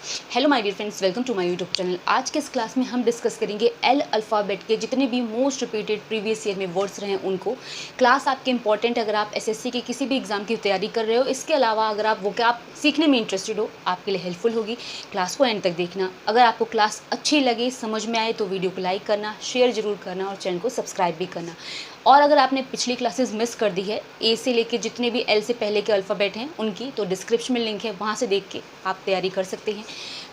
Hello my dear friends, welcome to my YouTube channel. आज के इस क्लास में हम डिस्कस करेंगे एल अल्फ़ाबेट के जितने भी मोस्ट रिपीटेड प्रीवियस ईयर में वर्ड्स रहे हैं उनको। क्लास आपके इंपॉर्टेंट अगर आप एसएससी के किसी भी एग्जाम की तैयारी कर रहे हो। इसके अलावा अगर आप वोकैब सीखने में इंटरेस्टेड हो, आपके लिए हेल्पफुल होगी। क्लास को एंड तक देखना। अगर आपको क्लास अच्छी लगे, समझ में आए तो वीडियो को लाइक करना, शेयर जरूर करना और चैनल को सब्सक्राइब भी करना। और अगर आपने पिछली क्लासेस मिस कर दी है, ए से लेके जितने भी एल से पहले के अल्फ़ाबेट हैं उनकी, तो डिस्क्रिप्शन में लिंक है, वहाँ से देख के आप तैयारी कर सकते हैं।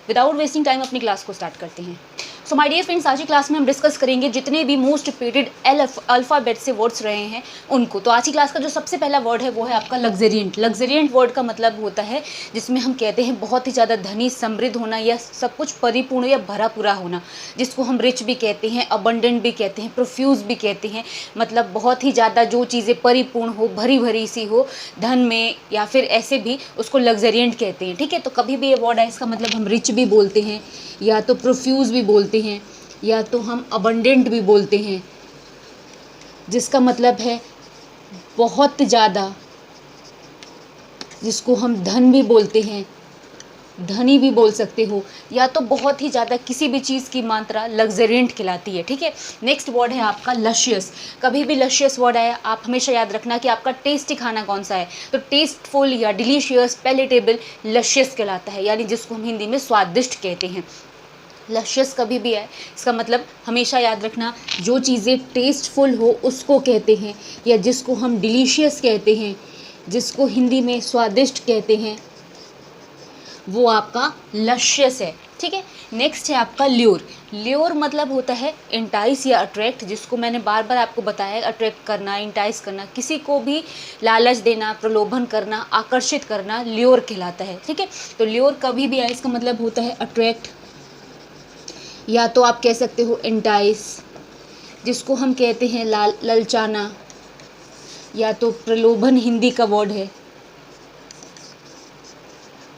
विदाउट वेस्टिंग टाइम अपनी क्लास को स्टार्ट करते हैं। सो माय डियर फ्रेंड्स, आज की क्लास में हम डिस्कस करेंगे जितने भी मोस्ट रिपीटेड एल अल्फ़ाबेट से वर्ड्स रहे हैं उनको। तो आज की क्लास का जो सबसे पहला वर्ड है वो है आपका लग्जरिएंट। लग्जरिएंट वर्ड का मतलब होता है जिसमें हम कहते हैं बहुत ही ज़्यादा धनी, समृद्ध होना या सब कुछ परिपूर्ण या भरा पूरा होना, जिसको हम रिच भी कहते हैं, अबंडेंट भी कहते हैं, प्रोफ्यूज भी कहते हैं। मतलब बहुत ही ज़्यादा जो चीज़ें परिपूर्ण हो, भरी भरी सी हो धन में, या फिर ऐसे भी उसको लग्जरिएंट कहते हैं। ठीक है, तो कभी भी ये वर्ड है इसका मतलब हम रिच भी बोलते हैं, या तो प्रोफ्यूज भी बोलते हैं, या तो हम अबंडेंट भी बोलते हैं, जिसका मतलब है बहुत ज़्यादा, जिसको हम धन भी बोलते हैं, धनी भी बोल सकते हो, या तो बहुत ही ज़्यादा किसी भी चीज़ की मात्रा लग्जरिएंट कहलाती है। ठीक है, नेक्स्ट वर्ड है आपका लशियस। कभी भी लशियस वर्ड आया आप हमेशा याद रखना कि आपका टेस्टी खाना कौन सा है, तो टेस्टफुल या डिलीशियस, पैलेटेबल, लशियस कहलाता है, यानी जिसको हम हिंदी में स्वादिष्ट कहते हैं। लशियस कभी भी है इसका मतलब हमेशा याद रखना जो चीज़ें टेस्टफुल हो उसको कहते हैं, या जिसको हम डिलीशियस कहते हैं, जिसको हिंदी में स्वादिष्ट कहते हैं, वो आपका लशियस है। ठीक है, नेक्स्ट है आपका ल्योर। ल्योर मतलब होता है इंटाइस या अट्रैक्ट, जिसको मैंने बार बार आपको बताया है। अट्रैक्ट करना, इंटाइस करना, किसी को भी लालच देना, प्रलोभन करना, आकर्षित करना, ल्योर कहलाता है। ठीक है, तो ल्योर कभी भी आए इसका मतलब होता है अट्रैक्ट, या तो आप कह सकते हो इंटाइस, जिसको हम कहते हैं ललचाना, या तो प्रलोभन हिंदी का वर्ड है,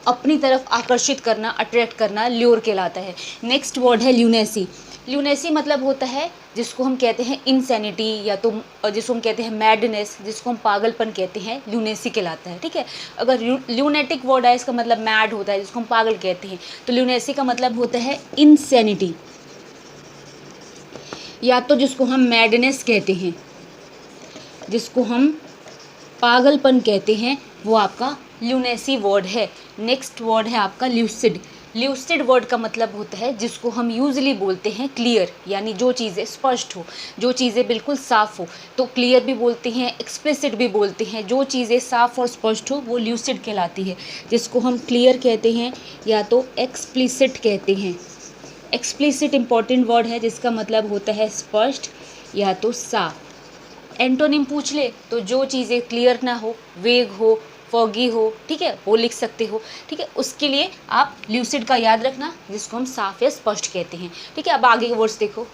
अपनी तरफ आकर्षित करना, अट्रैक्ट करना, ल्योर कहलाता है। नेक्स्ट वर्ड है ल्यूनेसी। ल्यूनेसी मतलब होता है जिसको हम कहते हैं इनसैनिटी, या तो जिसको हम कहते हैं मैडनेस, जिसको हम पागलपन कहते हैं, ल्यूनेसी कहलाता है। ठीक है, अगर ल्यूनेटिक वर्ड है इसका मतलब मैड होता है, जिसको हम पागल कहते हैं, तो ल्यूनेसी का मतलब होता है इनसैनिटी, या तो जिसको हम मैडनेस कहते हैं, जिसको हम पागलपन कहते हैं, वो आपका ल्यूनेसी वर्ड है। नेक्स्ट वर्ड है आपका ल्यूसिड। ल्यूसिड वर्ड का मतलब होता है जिसको हम यूजली बोलते हैं क्लियर, यानी जो चीज़ें स्पष्ट हो, जो चीज़ें बिल्कुल साफ़ हो, तो क्लियर भी बोलते हैं, एक्सप्लिसिट भी बोलते हैं। जो चीज़ें साफ़ और स्पष्ट हो वो ल्यूसिड कहलाती है, जिसको हम क्लियर कहते हैं या तो एक्सप्लिसिट कहते हैं। एक्सप्लिसिट इंपॉर्टेंट वर्ड है जिसका मतलब होता है स्पष्ट या तो साफ। एंटोनिम पूछ ले तो जो चीज़ें क्लियर ना हो, वेग हो, फॉगी हो, ठीक है, वो लिख सकते हो। ठीक है, उसके लिए आप ल्यूसिड का याद रखना, जिसको हम साफ या स्पष्ट कहते हैं। ठीक है, अब आगे के वर्ड्स देखो।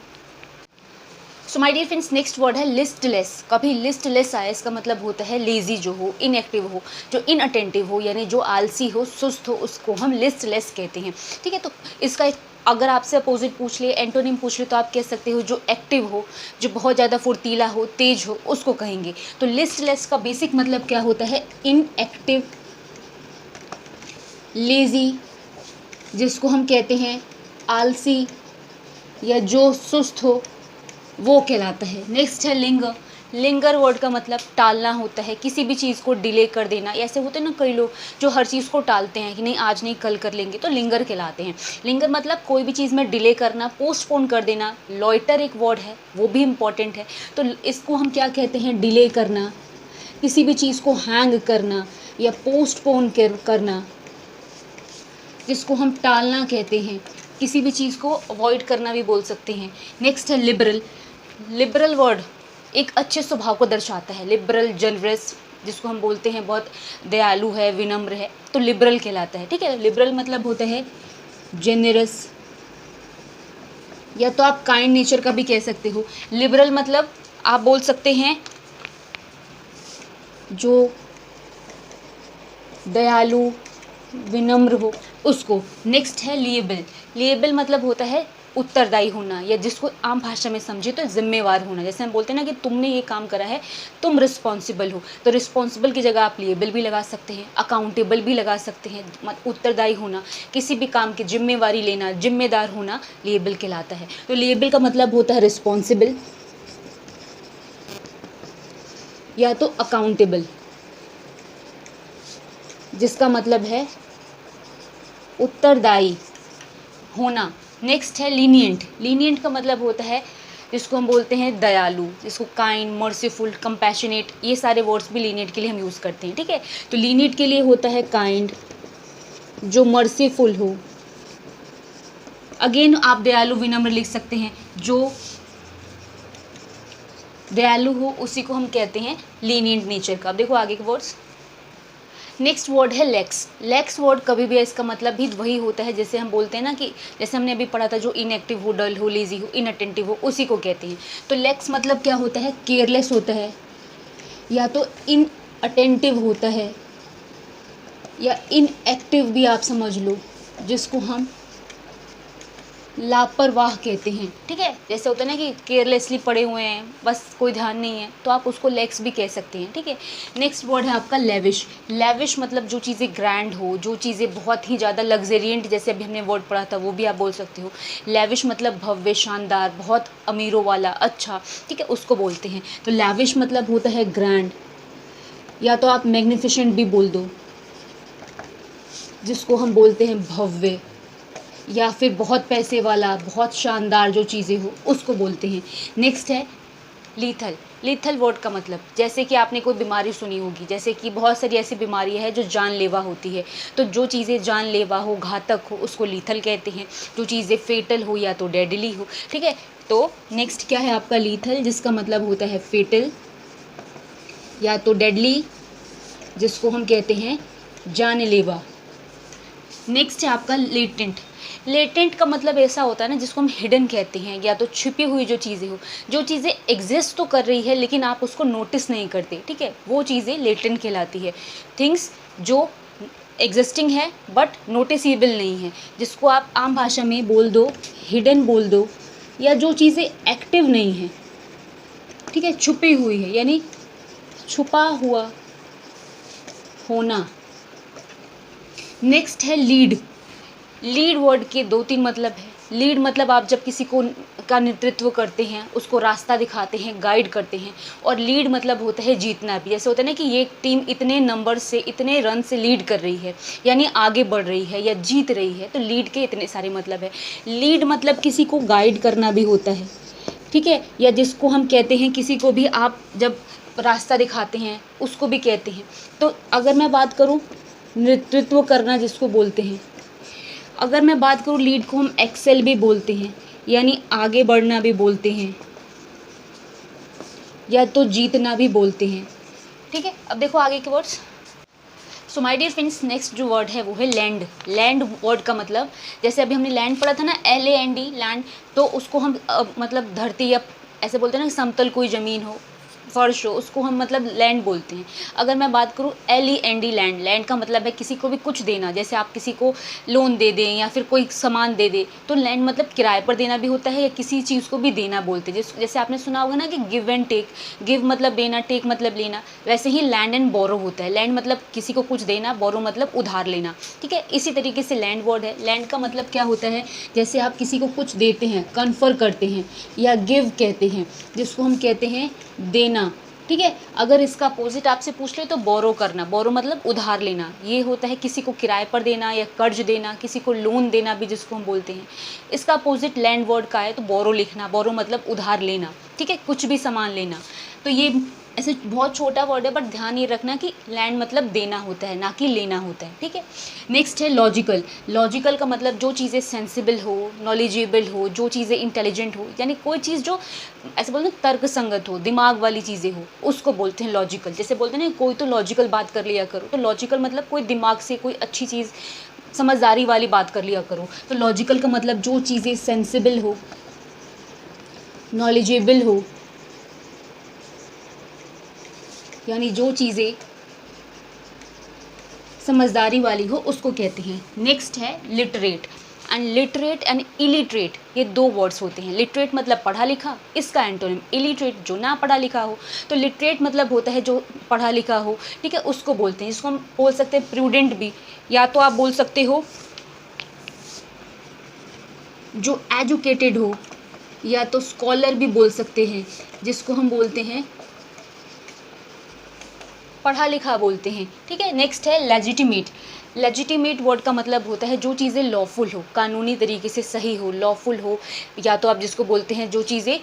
So my dear friends, next word है लिस्टलेस। कभी लिस्टलेस आए इसका मतलब होता है लेजी जो हो, इनएक्टिव हो, जो इनअटेंटिव हो, यानी जो आलसी हो, सुस्त हो, उसको हम लिस्टलेस कहते हैं। ठीक है, तो इसका एक अगर आपसे अपोजिट पूछ ले, एंटोनिम पूछ ले, तो आप कह सकते हो जो एक्टिव हो, जो बहुत ज़्यादा फुर्तीला हो, तेज हो, उसको कहेंगे। तो लिस्टलेस का बेसिक मतलब क्या होता है? इनएक्टिव, लेजी, जिसको हम कहते हैं आलसी या जो सुस्त हो, वो कहलाता है। नेक्स्ट है लिंगर। लिंगर वर्ड का मतलब टालना होता है, किसी भी चीज़ को डिले कर देना। ऐसे होते हैं ना कई लोग जो हर चीज़ को टालते हैं कि नहीं आज नहीं कल कर लेंगे, तो लिंगर कहलाते हैं। लिंगर मतलब कोई भी चीज़ में डिले करना, पोस्टपोन कर देना। लॉइटर एक वर्ड है, वो भी इम्पॉर्टेंट है। तो इसको हम क्या कहते हैं? डिले करना, किसी भी चीज़ को हैंग करना या पोस्टपोन करना, जिसको हम टालना कहते हैं। किसी भी चीज़ को अवॉइड करना भी बोल सकते हैं। नेक्स्ट है लिबरल। लिबरल वर्ड एक अच्छे स्वभाव को दर्शाता है। लिबरल, जनरस, जिसको हम बोलते हैं बहुत दयालु है, विनम्र है, तो लिबरल कहलाता है। ठीक है, लिबरल मतलब होता है जेनरस, या तो आप काइंड नेचर का भी कह सकते हो। लिबरल मतलब आप बोल सकते हैं जो दयालु, विनम्र हो, उसको। नेक्स्ट है लिएबल। लिएबल मतलब होता है उत्तरदायी होना, या जिसको आम भाषा में समझे तो जिम्मेवार होना। जैसे हम बोलते हैं ना कि तुमने ये काम करा है, तुम रिस्पॉन्सिबल हो, तो रिस्पॉन्सिबल की जगह आप लिएबल भी लगा सकते हैं, अकाउंटेबल भी लगा सकते हैं। उत्तरदायी होना, किसी भी काम की जिम्मेवारी लेना, जिम्मेदार होना लिएबल कहलाता है। तो लिएबल का मतलब होता है रिस्पॉन्सिबल या तो अकाउंटेबल, जिसका मतलब है उत्तरदायी होना। नेक्स्ट है लीनिएंट। लीनिएंट का मतलब होता है जिसको हम बोलते हैं दयालु, जिसको काइंड, मर्सीफुल, कंपैशनेट, ये सारे वर्ड्स भी लीनिएंट के लिए हम यूज़ करते हैं, ठीक है। तो लीनिएंट के लिए होता है काइंड, जो मर्सीफुल हो। अगेन आप दयालु विनम्र लिख सकते हैं, जो दयालु हो उसी को हम कहते हैं लीनिएंट नेचर का। अब देखो आगे के वर्ड्स। नेक्स्ट वर्ड है लेक्स। लेक्स वर्ड कभी भी इसका मतलब भी वही होता है जैसे हम बोलते हैं ना कि जैसे हमने अभी पढ़ा था, जो इनएक्टिव हो, डल हो, लेजी हो, इनअटेंटिव हो, उसी को कहते हैं। तो लेक्स मतलब क्या होता है? केयरलेस होता है, या तो इनअटेंटिव होता है, या इनएक्टिव भी आप समझ लो, जिसको हम लापरवाह कहते हैं, ठीक है। जैसे होता है ना कि केयरलेसली पड़े हुए हैं, बस कोई ध्यान नहीं है, तो आप उसको लेक्स भी कह सकते हैं, ठीक है। नेक्स्ट वर्ड है आपका लेविश। लेविश मतलब जो चीज़ें ग्रैंड हो, जो चीज़ें बहुत ही ज़्यादा लग्जरियंट, जैसे अभी हमने वर्ड पढ़ा था वो भी आप बोल सकते हो। लेविश मतलब भव्य, शानदार, बहुत अमीरों वाला, अच्छा, ठीक है, उसको बोलते हैं। तो लेविश मतलब होता है ग्रैंड, या तो आप मैग्निफिसेंट भी बोल दो, जिसको हम बोलते हैं भव्य, या फिर बहुत पैसे वाला, बहुत शानदार जो चीज़ें हो उसको बोलते हैं। नेक्स्ट है लीथल। लीथल वर्ड का मतलब, जैसे कि आपने कोई बीमारी सुनी होगी, जैसे कि बहुत सारी ऐसी बीमारियां हैं जो जानलेवा होती है, तो जो चीज़ें जानलेवा हो, घातक हो, उसको लीथल कहते हैं। जो चीज़ें फेटल हो या तो डेडली हो, ठीक है। तो नेक्स्ट क्या है आपका? लीथल, जिसका मतलब होता है फेटल या तो डेडली, जिसको हम कहते हैं जानलेवा। नेक्स्ट है आपका लेटेंट। लेटेंट का मतलब ऐसा होता है ना जिसको हम हिडन कहते हैं, या तो छुपी हुई जो चीज़ें हो, जो चीज़ें एग्जिस्ट तो कर रही है लेकिन आप उसको नोटिस नहीं करते, ठीक है, वो चीज़ें लेटेंट कहलाती है। थिंग्स जो एग्जिस्टिंग है बट नोटिसेबल नहीं है, जिसको आप आम भाषा में बोल दो हिडन बोल दो, या जो चीज़ें एक्टिव नहीं हैं, ठीक है, छुपी हुई है, यानी छुपा हुआ होना। नेक्स्ट है लीड। लीड वर्ड के 2-3 मतलब है। लीड मतलब आप जब किसी को का नेतृत्व करते हैं, उसको रास्ता दिखाते हैं, गाइड करते हैं। और लीड मतलब होता है जीतना भी। जैसे होता है ना कि ये टीम इतने नंबर से, इतने रन से लीड कर रही है, यानी आगे बढ़ रही है या जीत रही है, तो लीड के इतने सारे मतलब है। लीड मतलब किसी को गाइड करना भी होता है, ठीक है, या जिसको हम कहते हैं, किसी को भी आप जब रास्ता दिखाते हैं उसको भी कहते हैं। तो अगर मैं बात करूँ नेतृत्व करना जिसको बोलते हैं, अगर मैं बात करूँ लीड को हम एक्सेल भी बोलते हैं, यानी आगे बढ़ना भी बोलते हैं, या तो जीतना भी बोलते हैं, ठीक है। अब देखो आगे के words. So my dear friends, next जो वर्ड है वो है लैंड। लैंड वर्ड का मतलब, जैसे अभी हमने लैंड पढ़ा था ना, LAND, लैंड, तो उसको हम मतलब धरती या ऐसे बोलते हैं ना, समतल कोई ज़मीन हो, फर्श हो, उसको हम मतलब लैंड बोलते हैं। अगर मैं बात करूँ LEND, लैंड, लैंड का मतलब है किसी को भी कुछ देना, जैसे आप किसी को लोन दे दें या फिर कोई सामान दे दे, तो लैंड मतलब किराए पर देना भी होता है, या किसी चीज़ को भी देना बोलते हैं। जैसे आपने सुना होगा ना कि गिव एंड टेक, गिव मतलब देना, टेक मतलब लेना, वैसे ही लैंड एंड बोरो होता है। लैंड मतलब किसी को कुछ देना, बोरो मतलब उधार लेना, ठीक है। इसी तरीके से लैंड वर्ड है। लैंड का मतलब क्या होता है? जैसे आप किसी को कुछ देते हैं, कन्फर करते हैं, या गिव कहते हैं, जिसको हम कहते हैं देना, ठीक है। अगर इसका अपोजिट आपसे पूछ ले तो बोरो करना, बोरो मतलब उधार लेना, ये होता है किसी को किराए पर देना या कर्ज देना, किसी को लोन देना भी जिसको हम बोलते हैं। इसका अपोजिट लैंड वर्ड का है तो बोरो लिखना, बोरो मतलब उधार लेना, ठीक है, कुछ भी सामान लेना। तो ये ऐसे बहुत छोटा वर्ड है, बट ध्यान ये रखना कि लैंड मतलब देना होता है, ना कि लेना होता है, ठीक है। नेक्स्ट है लॉजिकल। लॉजिकल का मतलब जो चीज़ें सेंसिबल हो, नॉलेजेबल हो, जो चीज़ें इंटेलिजेंट हो, यानी कोई चीज़ जो ऐसे बोलते हैं तर्क संगत हो, दिमाग वाली चीज़ें हो, उसको बोलते हैं लॉजिकल। जैसे बोलते हैं ना कोई तो लॉजिकल बात कर लिया करो, तो लॉजिकल मतलब कोई दिमाग से कोई अच्छी चीज़, समझदारी वाली बात कर लिया करो। तो लॉजिकल का मतलब जो चीज़ें सेंसिबल हो, नॉलेजेबल हो, यानी जो चीज़ें समझदारी वाली हो, उसको कहते हैं। नेक्स्ट है literate. And literate and illiterate ये 2 वर्ड्स होते हैं। लिटरेट मतलब पढ़ा लिखा, इसका एंटोनिम इलिटरेट जो ना पढ़ा लिखा हो। तो लिटरेट मतलब होता है जो पढ़ा लिखा हो, ठीक है, उसको बोलते हैं, जिसको हम बोल सकते हैं प्रूडेंट भी, या तो आप बोल सकते हो जो एजुकेटेड हो, या तो स्कॉलर भी बोल सकते हैं, जिसको हम बोलते हैं पढ़ा लिखा बोलते हैं, ठीक है। नेक्स्ट है लेजिटिमेट। लेजिटिमेट वर्ड का मतलब होता है जो चीज़ें लॉफुल हो, कानूनी तरीके से सही हो, लॉफुल हो, या तो आप जिसको बोलते हैं जो चीज़ें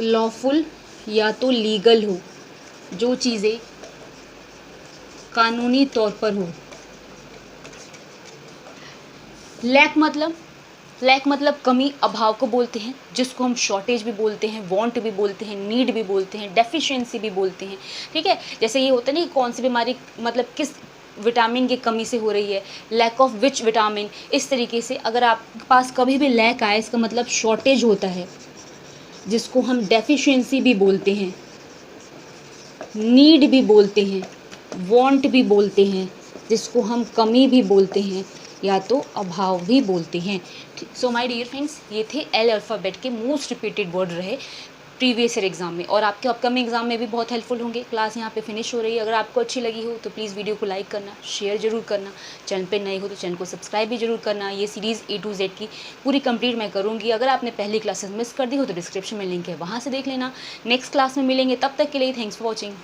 लॉफुल या तो लीगल हो, जो चीज़ें कानूनी तौर पर हो। लैक मतलब कमी, अभाव को बोलते हैं, जिसको हम शॉर्टेज भी बोलते हैं, वांट भी बोलते हैं, नीड भी बोलते हैं, डेफिशिएंसी भी बोलते हैं, ठीक है। जैसे ये होता है ना कि कौन सी बीमारी मतलब किस विटामिन की कमी से हो रही है, लैक ऑफ विच विटामिन, इस तरीके से अगर आपके पास कभी भी लैक आए इसका मतलब शॉर्टेज होता है, जिसको हम डेफिशिएंसी भी बोलते हैं, नीड भी बोलते हैं, वांट भी बोलते हैं, जिसको हम कमी भी बोलते हैं, या तो अभाव भी बोलते हैं। सो माय डियर फ्रेंड्स, ये थे एल अल्फ़ाबेट के मोस्ट रिपीटेड वर्ड रहे प्रीवियस ईयर एग्जाम में, और आपके अपकमिंग एग्जाम में भी बहुत हेल्पफुल होंगे। क्लास यहाँ पे फिनिश हो रही है। अगर आपको अच्छी लगी हो तो प्लीज़ वीडियो को लाइक करना, शेयर जरूर करना, चैनल पे नए हो तो चैनल को सब्सक्राइब भी जरूर करना। ये सीरीज़ A to Z की पूरी कंप्लीट मैं करूँगी। अगर आपने पहली क्लासेस मिस कर दी हो तो डिस्क्रिप्शन में लिंक है, वहाँ से देख लेना। नेक्स्ट क्लास में मिलेंगे, तब तक के लिए थैंक्स फॉर वॉचिंग।